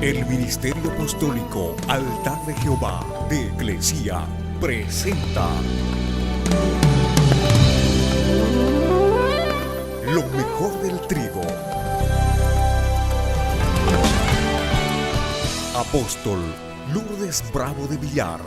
El Ministerio Apostólico Altar de Jehová de Eclesia presenta lo mejor del trigo. Apóstol Lourdes Bravo de Villar.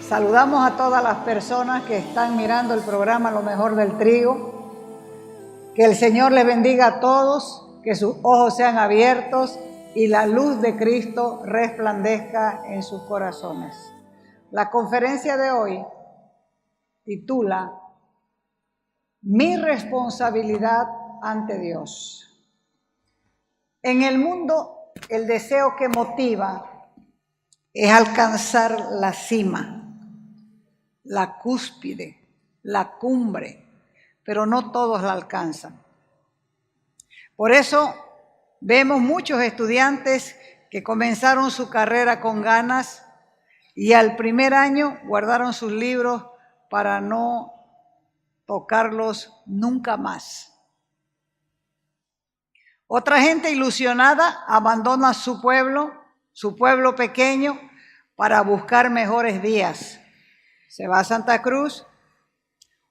Saludamos a todas las personas que están mirando el programa Lo Mejor del Trigo. Que el Señor les bendiga a todos, que sus ojos sean abiertos y la luz de Cristo resplandezca en sus corazones. La conferencia de hoy titula Mi responsabilidad ante Dios. En el mundo, el deseo que motiva es alcanzar la cima, la cúspide, la cumbre, pero no todos la alcanzan. Por eso vemos muchos estudiantes que comenzaron su carrera con ganas y al primer año guardaron sus libros para no tocarlos nunca más. Otra gente ilusionada abandona su pueblo pequeño, para buscar mejores días. Se va a Santa Cruz,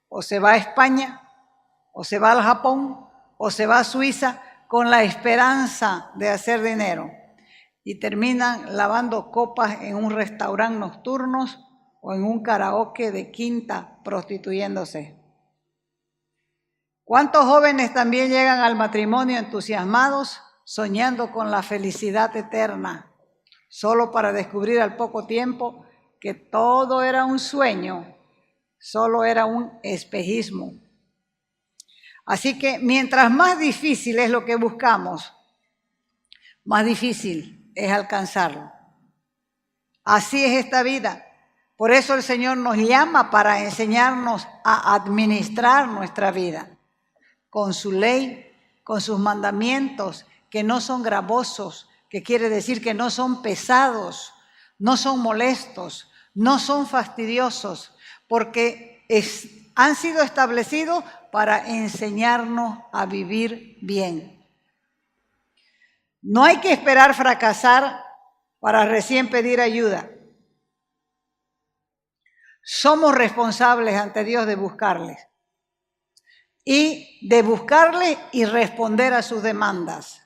o se va a España, o se va al Japón, o se va a Suiza con la esperanza de hacer dinero. Y terminan lavando copas en un restaurante nocturno o en un karaoke de quinta prostituyéndose. ¿Cuántos jóvenes también llegan al matrimonio entusiasmados, soñando con la felicidad eterna, solo para descubrir al poco tiempo que todo era un sueño, solo era un espejismo? Así que mientras más difícil es lo que buscamos, más difícil es alcanzarlo. Así es esta vida. Por eso el Señor nos llama para enseñarnos a administrar nuestra vida con su ley, con sus mandamientos, que no son gravosos, que quiere decir que no son pesados, no son molestos, no son fastidiosos, porque han sido establecidos para enseñarnos a vivir bien. No hay que esperar fracasar para recién pedir ayuda. Somos responsables ante Dios de buscarles y responder a sus demandas.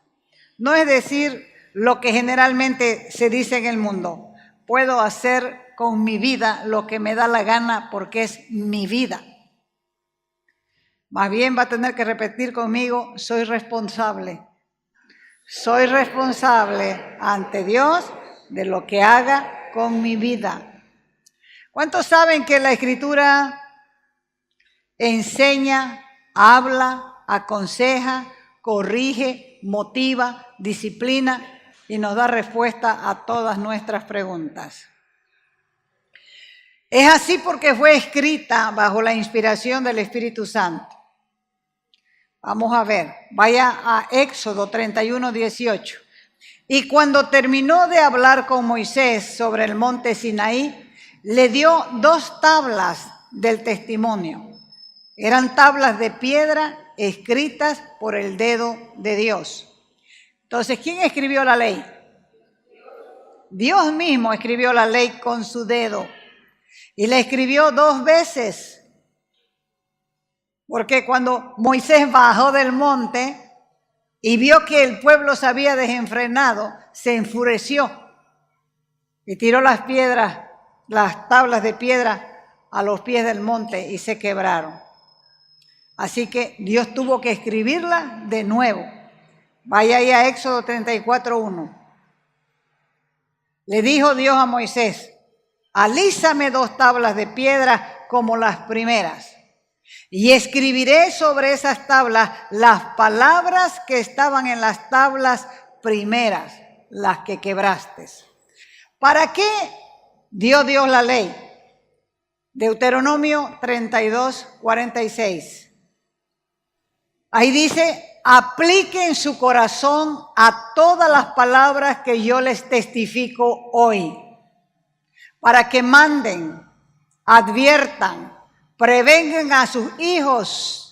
No es decir lo que generalmente se dice en el mundo: puedo hacer con mi vida lo que me da la gana porque es mi vida. Más bien va a tener que repetir conmigo: soy responsable. Soy responsable ante Dios de lo que haga con mi vida. ¿Cuántos saben que la Escritura enseña, habla, aconseja, corrige, motiva, disciplina y nos da respuesta a todas nuestras preguntas? Es así porque fue escrita bajo la inspiración del Espíritu Santo. Vamos a ver, vaya a Éxodo 31:18. Y cuando terminó de hablar con Moisés sobre el monte Sinaí, le dio 2 tablas del testimonio. Eran tablas de piedra escritas por el dedo de Dios. Entonces, ¿quién escribió la ley? Dios mismo escribió la ley con su dedo. Y la escribió 2 veces. Porque cuando Moisés bajó del monte y vio que el pueblo se había desenfrenado, se enfureció y tiró las tablas de piedra a los pies del monte y se quebraron. Así que Dios tuvo que escribirla de nuevo. Vaya ahí a Éxodo 34:1. Le dijo Dios a Moisés: alízame 2 tablas de piedra como las primeras, y escribiré sobre esas tablas las palabras que estaban en las tablas primeras, las que quebraste. ¿Para qué dio Dios la ley? Deuteronomio 32:46. Ahí dice: aplique en su corazón a todas las palabras que yo les testifico hoy, para que manden adviertan, prevengan a sus hijos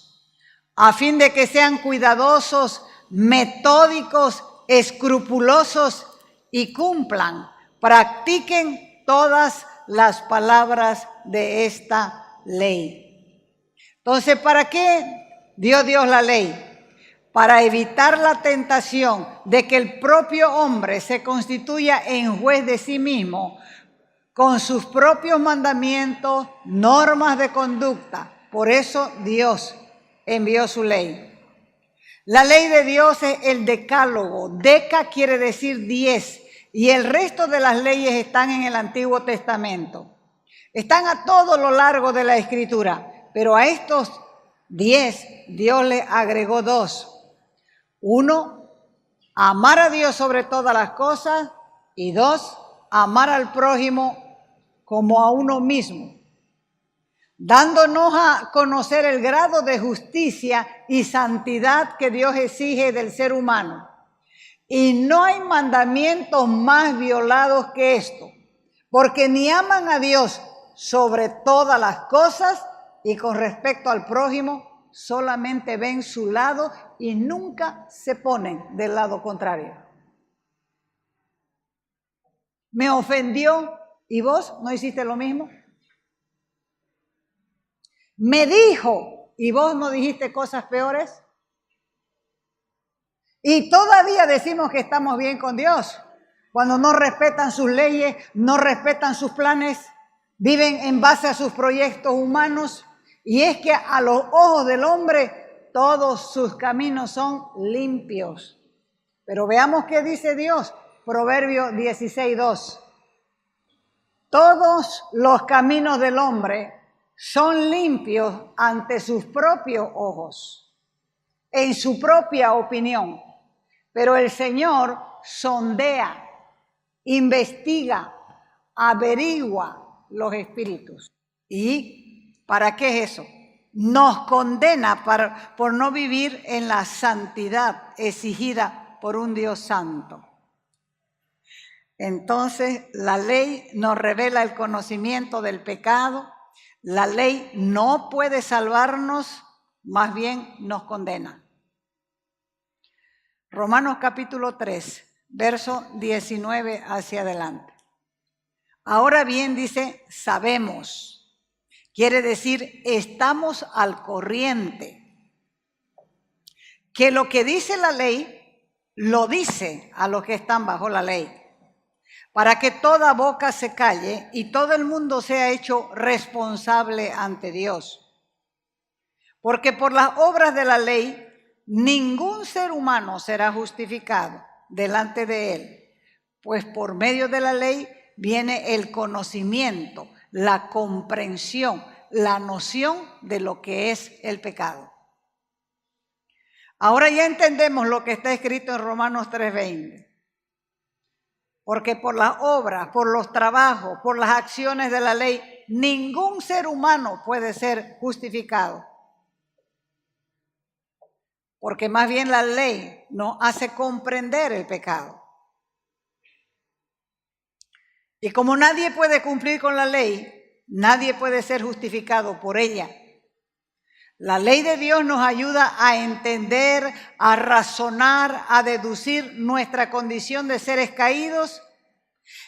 a fin de que sean cuidadosos, metódicos, escrupulosos y cumplan, practiquen todas las palabras de esta ley. Entonces, ¿para qué dio Dios la ley? Para evitar la tentación de que el propio hombre se constituya en juez de sí mismo con sus propios mandamientos, normas de conducta. Por eso Dios envió su ley. La ley de Dios es el decálogo. Deca quiere decir 10 y el resto de las leyes están en el Antiguo Testamento. Están a todo lo largo de la Escritura, pero a estos 10 Dios le agregó 2. 1, amar a Dios sobre todas las cosas, y 2, amar al prójimo como a uno mismo, dándonos a conocer el grado de justicia y santidad que Dios exige del ser humano. Y no hay mandamientos más violados que esto, porque ni aman a Dios sobre todas las cosas y con respecto al prójimo solamente ven su lado y nunca se ponen del lado contrario. Me ofendió y vos no hiciste lo mismo. Me dijo y vos no dijiste cosas peores. Y todavía decimos que estamos bien con Dios cuando no respetan sus leyes, no respetan sus planes, viven en base a sus proyectos humanos. Y es que a los ojos del hombre todos sus caminos son limpios. Pero veamos qué dice Dios, Proverbios 16:2. Todos los caminos del hombre son limpios ante sus propios ojos, en su propia opinión. Pero el Señor sondea, investiga, averigua los espíritus. ¿Y para qué es eso? Nos condena por no vivir en la santidad exigida por un Dios santo. Entonces, la ley nos revela el conocimiento del pecado. La ley no puede salvarnos, más bien nos condena. Romanos capítulo 3, verso 19 hacia adelante. Ahora bien, dice, sabemos. Quiere decir, estamos al corriente. Que lo que dice la ley, lo dice a los que están bajo la ley. Para que toda boca se calle y todo el mundo sea hecho responsable ante Dios. Porque por las obras de la ley, ningún ser humano será justificado delante de él, pues por medio de la ley viene el conocimiento, la comprensión, la noción de lo que es el pecado. Ahora ya entendemos lo que está escrito en Romanos 3:20. Porque por las obras, por los trabajos, por las acciones de la ley, ningún ser humano puede ser justificado. Porque más bien la ley nos hace comprender el pecado. Y como nadie puede cumplir con la ley, nadie puede ser justificado por ella. La ley de Dios nos ayuda a entender, a razonar, a deducir nuestra condición de seres caídos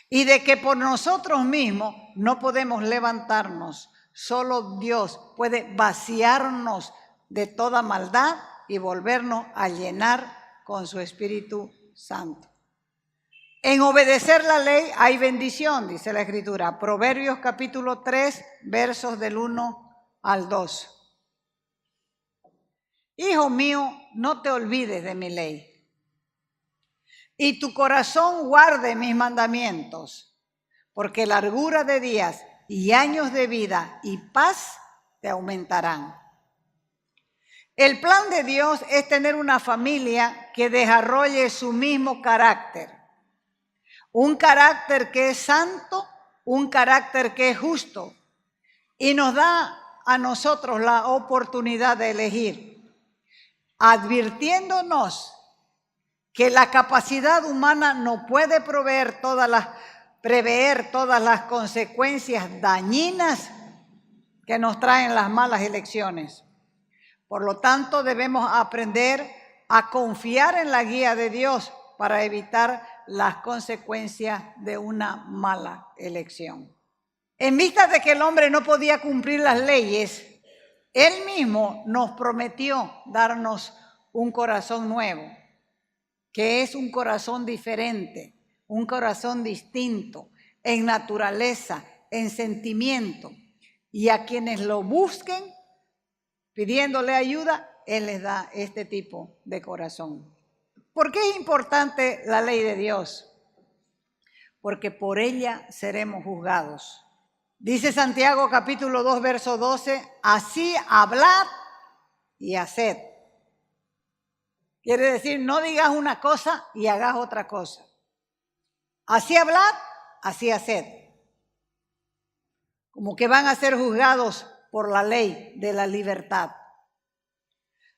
y de que por nosotros mismos no podemos levantarnos. Solo Dios puede vaciarnos de toda maldad y volvernos a llenar con su Espíritu Santo. En obedecer la ley hay bendición, dice la Escritura. Proverbios capítulo 3, versos del 1 al 2. Hijo mío, no te olvides de mi ley, y tu corazón guarde mis mandamientos, porque largura de días y años de vida y paz te aumentarán. El plan de Dios es tener una familia que desarrolle su mismo carácter. Un carácter que es santo, un carácter que es justo, y nos da a nosotros la oportunidad de elegir, advirtiéndonos que la capacidad humana no puede prever todas las consecuencias dañinas que nos traen las malas elecciones. Por lo tanto, debemos aprender a confiar en la guía de Dios para evitar las consecuencias de una mala elección. En vista de que el hombre no podía cumplir las leyes, Él mismo nos prometió darnos un corazón nuevo, que es un corazón diferente, un corazón distinto en naturaleza, en sentimiento. Y a quienes lo busquen, pidiéndole ayuda, Él les da este tipo de corazón. ¿Por qué es importante la ley de Dios? Porque por ella seremos juzgados. Dice Santiago capítulo 2, verso 12, así hablad y haced. Quiere decir, no digas una cosa y hagas otra cosa. Así hablad, así haced. Como que van a ser juzgados por la ley de la libertad.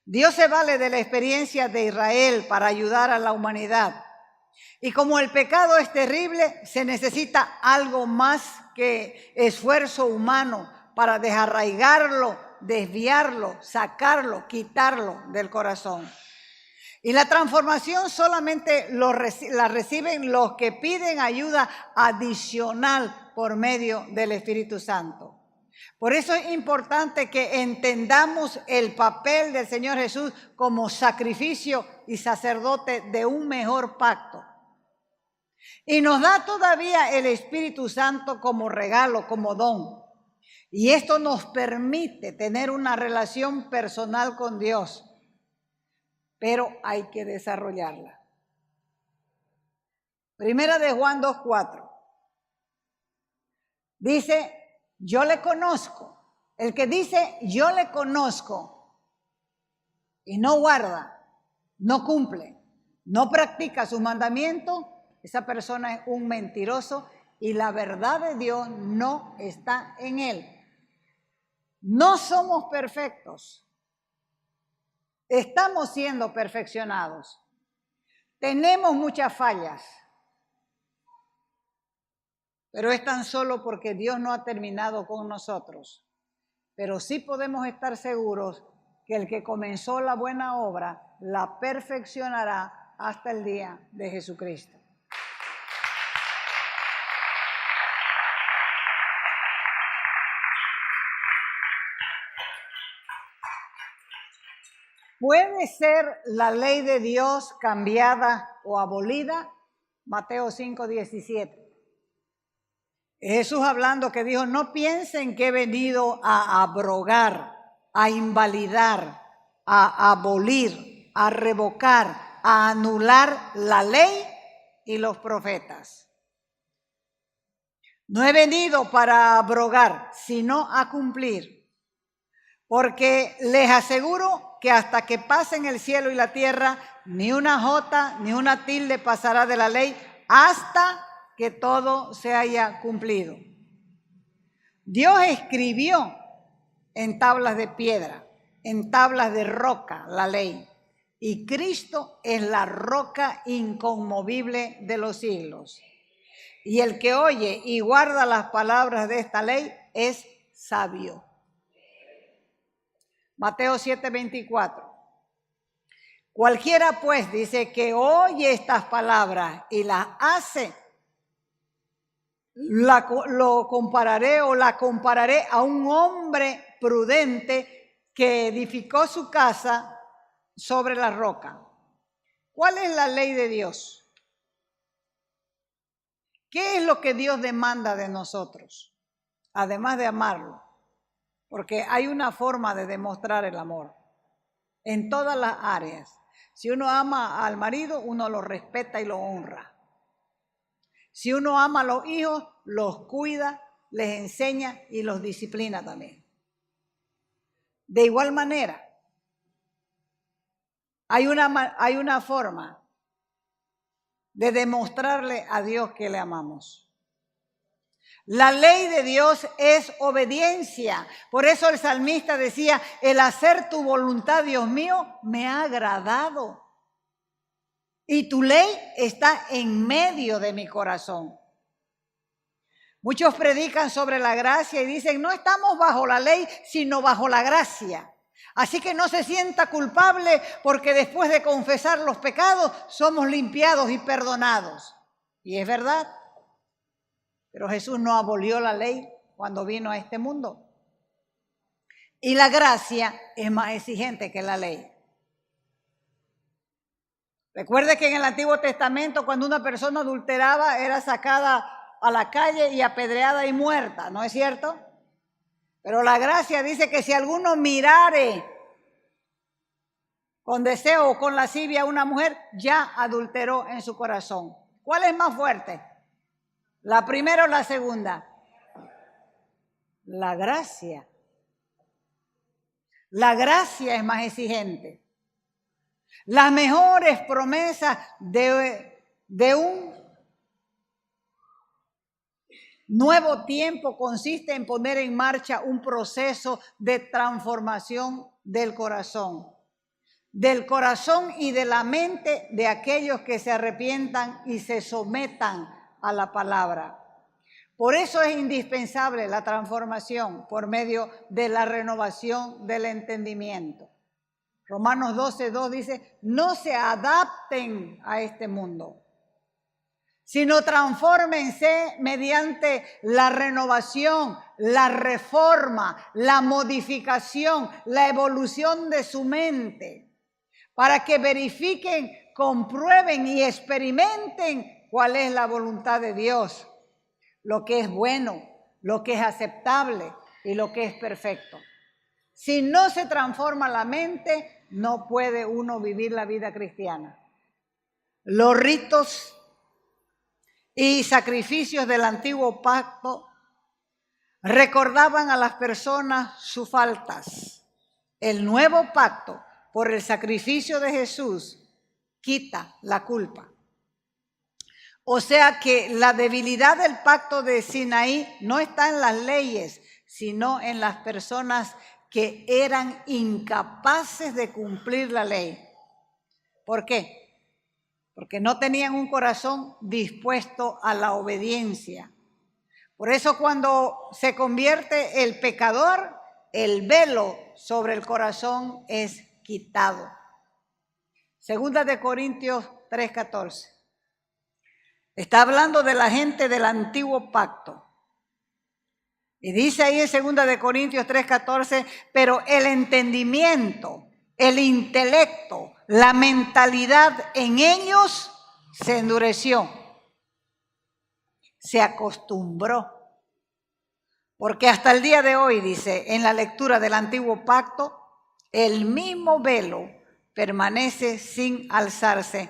Dios se vale de la experiencia de Israel para ayudar a la humanidad. Y como el pecado es terrible, se necesita algo más que esfuerzo humano para desarraigarlo, desviarlo, sacarlo, quitarlo del corazón. Y la transformación solamente la reciben los que piden ayuda adicional por medio del Espíritu Santo. Por eso es importante que entendamos el papel del Señor Jesús como sacrificio y sacerdote de un mejor pacto. Y nos da todavía el Espíritu Santo como regalo, como don. Y esto nos permite tener una relación personal con Dios. Pero hay que desarrollarla. Primera de Juan 2:4. Dice, yo le conozco. El que dice, yo le conozco y no guarda, no cumple, no practica sus mandamientos, esa persona es un mentiroso y la verdad de Dios no está en él. No somos perfectos. Estamos siendo perfeccionados. Tenemos muchas fallas. Pero es tan solo porque Dios no ha terminado con nosotros. Pero sí podemos estar seguros que el que comenzó la buena obra la perfeccionará hasta el día de Jesucristo. ¿Puede ser la ley de Dios cambiada o abolida? Mateo 5:17. Jesús hablando que dijo, no piensen que he venido a abrogar, a invalidar, a abolir, a revocar, a anular la ley y los profetas. No he venido para abrogar, sino a cumplir. Porque les aseguro que hasta que pasen el cielo y la tierra, ni una jota ni una tilde pasará de la ley hasta que todo se haya cumplido. Dios escribió en tablas de piedra, en tablas de roca la ley, y Cristo es la roca inconmovible de los siglos. Y el que oye y guarda las palabras de esta ley es sabio. Mateo 7:24. Cualquiera pues, dice, que oye estas palabras y las hace, lo compararé o la compararé a un hombre prudente que edificó su casa sobre la roca. ¿Cuál es la ley de Dios? ¿Qué es lo que Dios demanda de nosotros? Además de amarlo. Porque hay una forma de demostrar el amor en todas las áreas. Si uno ama al marido, uno lo respeta y lo honra. Si uno ama a los hijos, los cuida, les enseña y los disciplina también. De igual manera, hay una forma de demostrarle a Dios que le amamos. La ley de Dios es obediencia. Por eso el salmista decía, el hacer tu voluntad, Dios mío, me ha agradado. Y tu ley está en medio de mi corazón. Muchos predican sobre la gracia y dicen, no estamos bajo la ley, sino bajo la gracia. Así que no se sienta culpable porque después de confesar los pecados somos limpiados y perdonados. Y es verdad. Pero Jesús no abolió la ley cuando vino a este mundo. Y la gracia es más exigente que la ley. Recuerde que en el Antiguo Testamento cuando una persona adulteraba era sacada a la calle y apedreada y muerta, ¿no es cierto? Pero la gracia dice que si alguno mirare con deseo o con lascivia a una mujer, ya adulteró en su corazón. ¿Cuál es más fuerte? ¿La primera o la segunda? La gracia. La gracia es más exigente. Las mejores promesas de un nuevo tiempo consiste en poner en marcha un proceso de transformación del corazón y de la mente de aquellos que se arrepientan y se sometan a la palabra. Por eso es indispensable la transformación por medio de la renovación del entendimiento. Romanos 12:2 dice, no se adapten a este mundo, sino transfórmense mediante la renovación, la reforma, la modificación, la evolución de su mente, para que verifiquen, comprueben y experimenten cuál es la voluntad de Dios, lo que es bueno, lo que es aceptable y lo que es perfecto. Si no se transforma la mente, no puede uno vivir la vida cristiana. Los ritos y sacrificios del antiguo pacto recordaban a las personas sus faltas. El nuevo pacto, por el sacrificio de Jesús, quita la culpa. O sea que la debilidad del pacto de Sinaí no está en las leyes, sino en las personas que eran incapaces de cumplir la ley. ¿Por qué? Porque no tenían un corazón dispuesto a la obediencia. Por eso cuando se convierte el pecador, el velo sobre el corazón es quitado. Segunda de Corintios 3:14. Está hablando de la gente del antiguo pacto. Y dice ahí en 2 de Corintios 3:14, pero el entendimiento, el intelecto, la mentalidad en ellos se endureció, se acostumbró. Porque hasta el día de hoy, dice, en la lectura del antiguo pacto, el mismo velo permanece sin alzarse,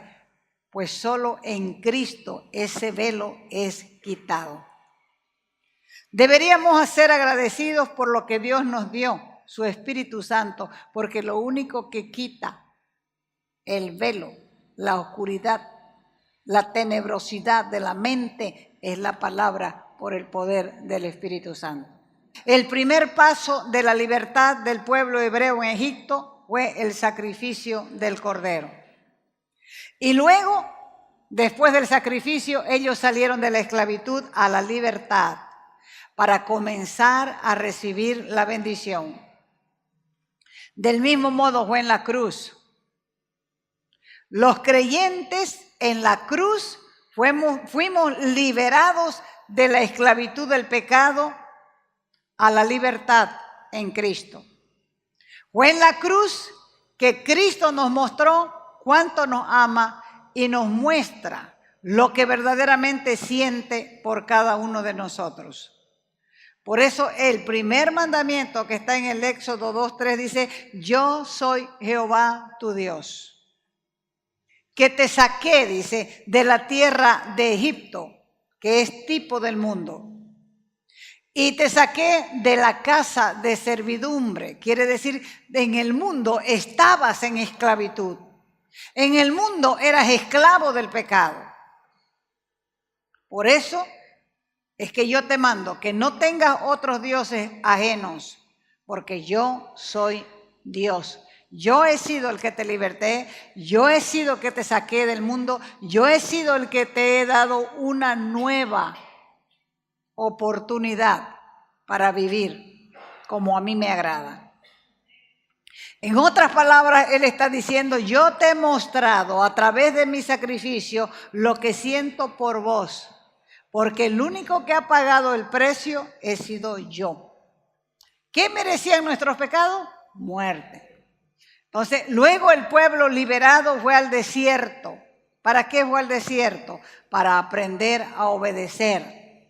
pues solo en Cristo ese velo es quitado. Deberíamos ser agradecidos por lo que Dios nos dio, su Espíritu Santo, porque lo único que quita el velo, la oscuridad, la tenebrosidad de la mente es la palabra por el poder del Espíritu Santo. El primer paso de la libertad del pueblo hebreo en Egipto fue el sacrificio del cordero. Y luego, después del sacrificio, ellos salieron de la esclavitud a la libertad, para comenzar a recibir la bendición. Del mismo modo fue en la cruz. Los creyentes en la cruz fuimos liberados de la esclavitud del pecado a la libertad en Cristo. Fue en la cruz que Cristo nos mostró cuánto nos ama y nos muestra lo que verdaderamente siente por cada uno de nosotros. Por eso el primer mandamiento que está en el Éxodo 2:3 dice, yo soy Jehová tu Dios, que te saqué, dice, de la tierra de Egipto, que es tipo del mundo, y te saqué de la casa de servidumbre. Quiere decir, en el mundo estabas en esclavitud, en el mundo eras esclavo del pecado. Por eso es que yo te mando que no tengas otros dioses ajenos, porque yo soy Dios. Yo he sido el que te liberté, yo he sido el que te saqué del mundo, yo he sido el que te he dado una nueva oportunidad para vivir como a mí me agrada. En otras palabras, Él está diciendo, yo te he mostrado a través de mi sacrificio lo que siento por vos, porque el único que ha pagado el precio he sido yo. ¿Qué merecían nuestros pecados? Muerte. Entonces, luego el pueblo liberado fue al desierto. ¿Para qué fue al desierto? Para aprender a obedecer.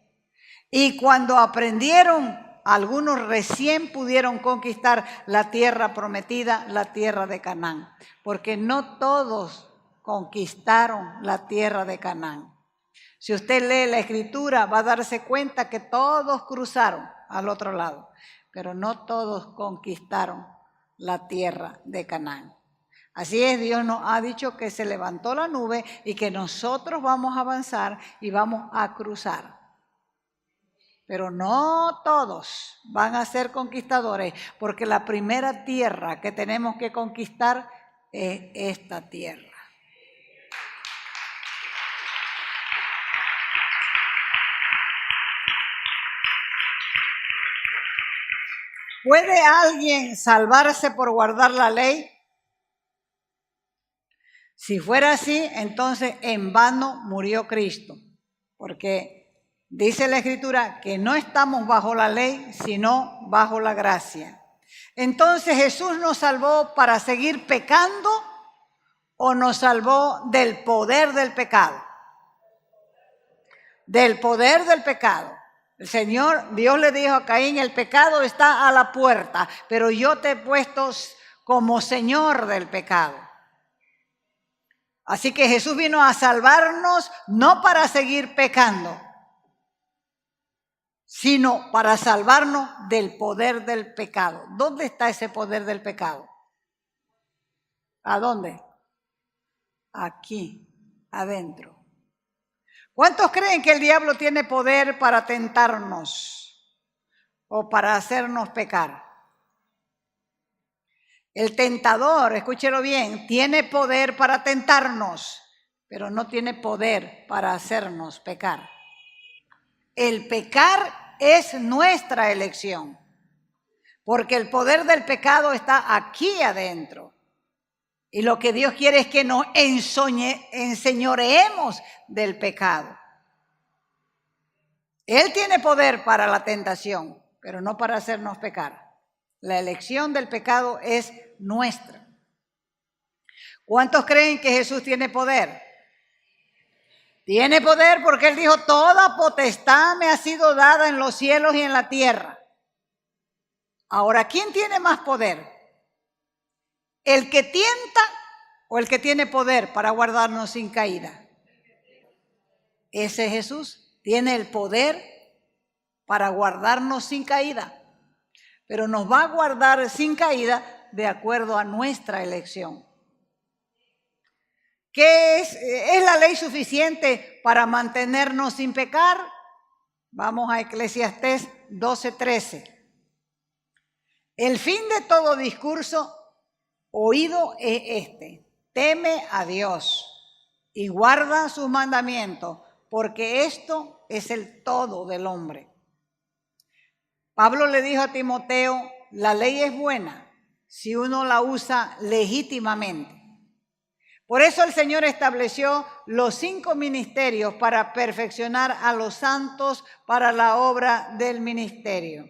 Y cuando aprendieron, algunos recién pudieron conquistar la tierra prometida, la tierra de Canaán, porque no todos conquistaron la tierra de Canaán. Si usted lee la Escritura, va a darse cuenta que todos cruzaron al otro lado, pero no todos conquistaron la tierra de Canaán. Así es, Dios nos ha dicho que se levantó la nube y que nosotros vamos a avanzar y vamos a cruzar. Pero no todos van a ser conquistadores, porque la primera tierra que tenemos que conquistar es esta tierra. ¿Puede alguien salvarse por guardar la ley? Si fuera así, entonces en vano murió Cristo, porque dice la Escritura que no estamos bajo la ley, sino bajo la gracia. Entonces, ¿Jesús nos salvó para seguir pecando o nos salvó del poder del pecado? Del poder del pecado. El Señor, Dios le dijo a Caín, el pecado está a la puerta, pero yo te he puesto como Señor del pecado. Así que Jesús vino a salvarnos no para seguir pecando, sino para salvarnos del poder del pecado. ¿Dónde está ese poder del pecado? ¿A dónde? Aquí, adentro. ¿Cuántos creen que el diablo tiene poder para tentarnos o para hacernos pecar? El tentador, escúchelo bien, tiene poder para tentarnos, pero no tiene poder para hacernos pecar. El pecar es nuestra elección, porque el poder del pecado está aquí adentro. Y lo que Dios quiere es que nos enseñoreemos del pecado. Él tiene poder para la tentación, pero no para hacernos pecar. La elección del pecado es nuestra. ¿Cuántos creen que Jesús tiene poder? Tiene poder porque Él dijo, toda potestad me ha sido dada en los cielos y en la tierra. Ahora, ¿quién tiene más poder? ¿El que tienta o el que tiene poder para guardarnos sin caída? Ese Jesús tiene el poder para guardarnos sin caída, pero nos va a guardar sin caída de acuerdo a nuestra elección. ¿Qué es? ¿Es la ley suficiente para mantenernos sin pecar? Vamos a Eclesiastés 12:13. El fin de todo discurso oído es este: teme a Dios y guarda sus mandamientos, porque esto es el todo del hombre. Pablo le dijo a Timoteo, la ley es buena si uno la usa legítimamente. Por eso el Señor estableció los 5 ministerios para perfeccionar a los santos para la obra del ministerio.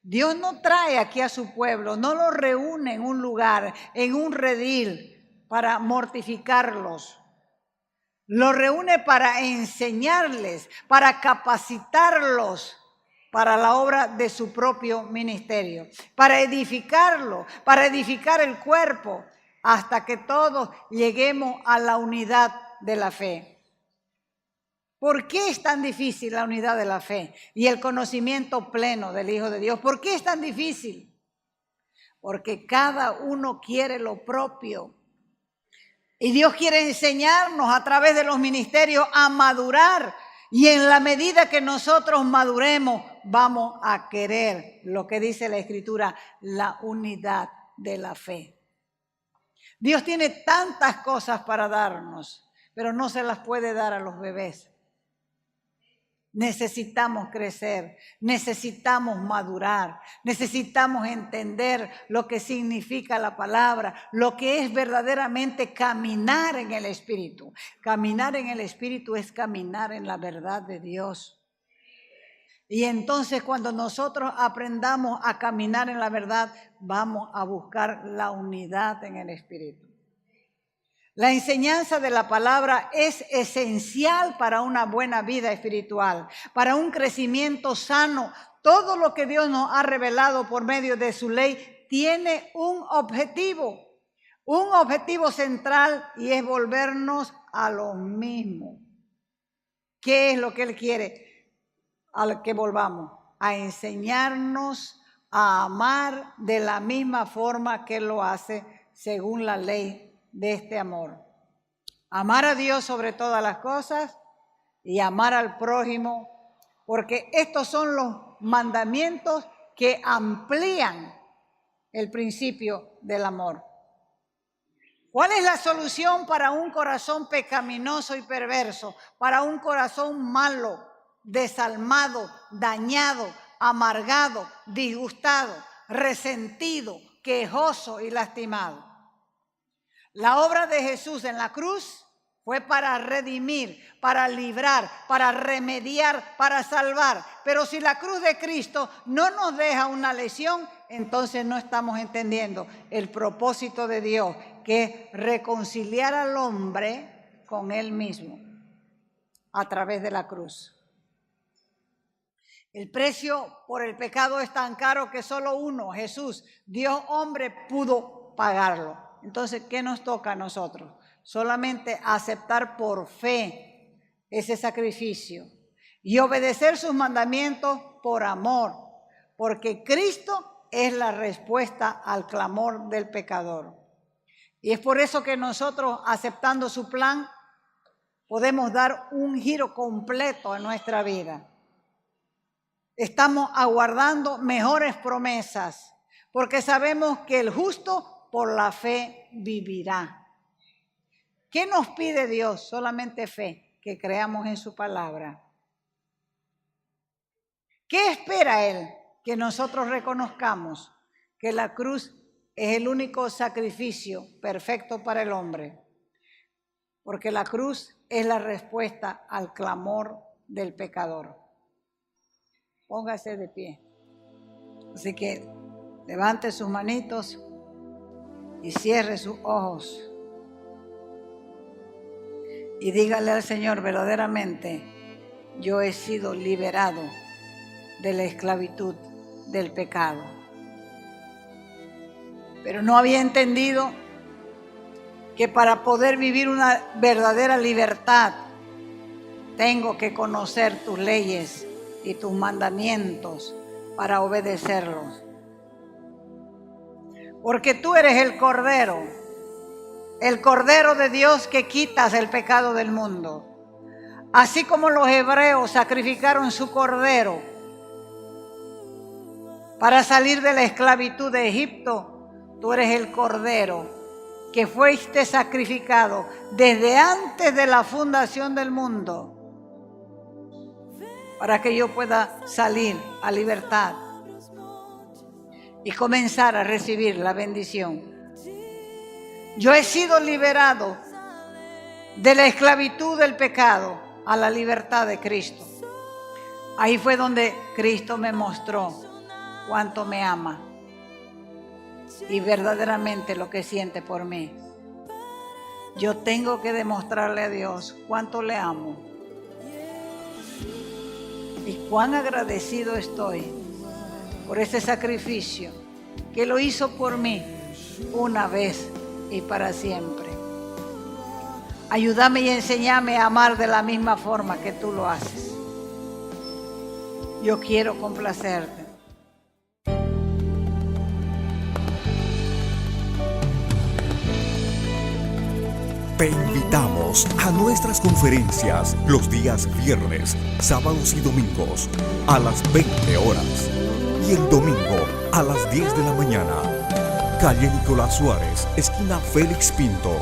Dios no trae aquí a su pueblo, no los reúne en un lugar, en un redil para mortificarlos. Los reúne para enseñarles, para capacitarlos para la obra de su propio ministerio, para edificarlo, para edificar el cuerpo, hasta que todos lleguemos a la unidad de la fe. ¿Por qué es tan difícil la unidad de la fe y el conocimiento pleno del Hijo de Dios? ¿Por qué es tan difícil? Porque cada uno quiere lo propio. Y Dios quiere enseñarnos a través de los ministerios a madurar. Y en la medida que nosotros maduremos, vamos a querer lo que dice la Escritura, la unidad de la fe. Dios tiene tantas cosas para darnos, pero no se las puede dar a los bebés. Necesitamos crecer, necesitamos madurar, necesitamos entender lo que significa la palabra, lo que es verdaderamente caminar en el Espíritu. Caminar en el Espíritu es caminar en la verdad de Dios. Y entonces cuando nosotros aprendamos a caminar en la verdad, vamos a buscar la unidad en el Espíritu. La enseñanza de la palabra es esencial para una buena vida espiritual, para un crecimiento sano. Todo lo que Dios nos ha revelado por medio de su ley tiene un objetivo central, y es volvernos a lo mismo. ¿Qué es lo que Él quiere? A que volvamos a enseñarnos a amar de la misma forma que Él lo hace según la ley de este amor. Amar a Dios sobre todas las cosas y amar al prójimo, porque estos son los mandamientos que amplían el principio del amor. ¿Cuál es la solución para un corazón pecaminoso y perverso? Para un corazón malo, desalmado, dañado, amargado, disgustado, resentido, quejoso y lastimado. La obra de Jesús en la cruz fue para redimir, para librar, para remediar, para salvar. Pero si la cruz de Cristo no nos deja una lesión, entonces no estamos entendiendo el propósito de Dios, que es reconciliar al hombre con Él mismo a través de la cruz. El precio por el pecado es tan caro que solo uno, Jesús, Dios hombre, pudo pagarlo. Entonces, ¿qué nos toca a nosotros? Solamente aceptar por fe ese sacrificio y obedecer sus mandamientos por amor, porque Cristo es la respuesta al clamor del pecador. Y es por eso que nosotros, aceptando su plan, podemos dar un giro completo a nuestra vida. Estamos aguardando mejores promesas, porque sabemos que el justo por la fe vivirá. ¿Qué nos pide Dios? Solamente fe, que creamos en su palabra. ¿Qué espera Él? Que nosotros reconozcamos que la cruz es el único sacrificio perfecto para el hombre, porque la cruz es la respuesta al clamor del pecador. Póngase de pie. Así que levante sus manitos y cierre sus ojos y dígale al Señor: verdaderamente yo he sido liberado de la esclavitud del pecado, pero no había entendido que para poder vivir una verdadera libertad tengo que conocer tus leyes y tus mandamientos para obedecerlos. Porque tú eres el Cordero de Dios que quitas el pecado del mundo. Así como los hebreos sacrificaron su Cordero para salir de la esclavitud de Egipto, tú eres el Cordero que fuiste sacrificado desde antes de la fundación del mundo, para que yo pueda salir a libertad y comenzar a recibir la bendición. Yo he sido liberado de la esclavitud del pecado a la libertad de Cristo. Ahí fue donde Cristo me mostró cuánto me ama y verdaderamente lo que siente por mí. Yo tengo que demostrarle a Dios cuánto le amo y cuán agradecido estoy por ese sacrificio que lo hizo por mí una vez y para siempre. Ayúdame y enséñame a amar de la misma forma que tú lo haces. Yo quiero complacerte. Te invitamos a nuestras conferencias los días viernes, sábados y domingos a las 20 horas y el domingo a las 10 de la mañana. Calle Nicolás Suárez, esquina Félix Pinto.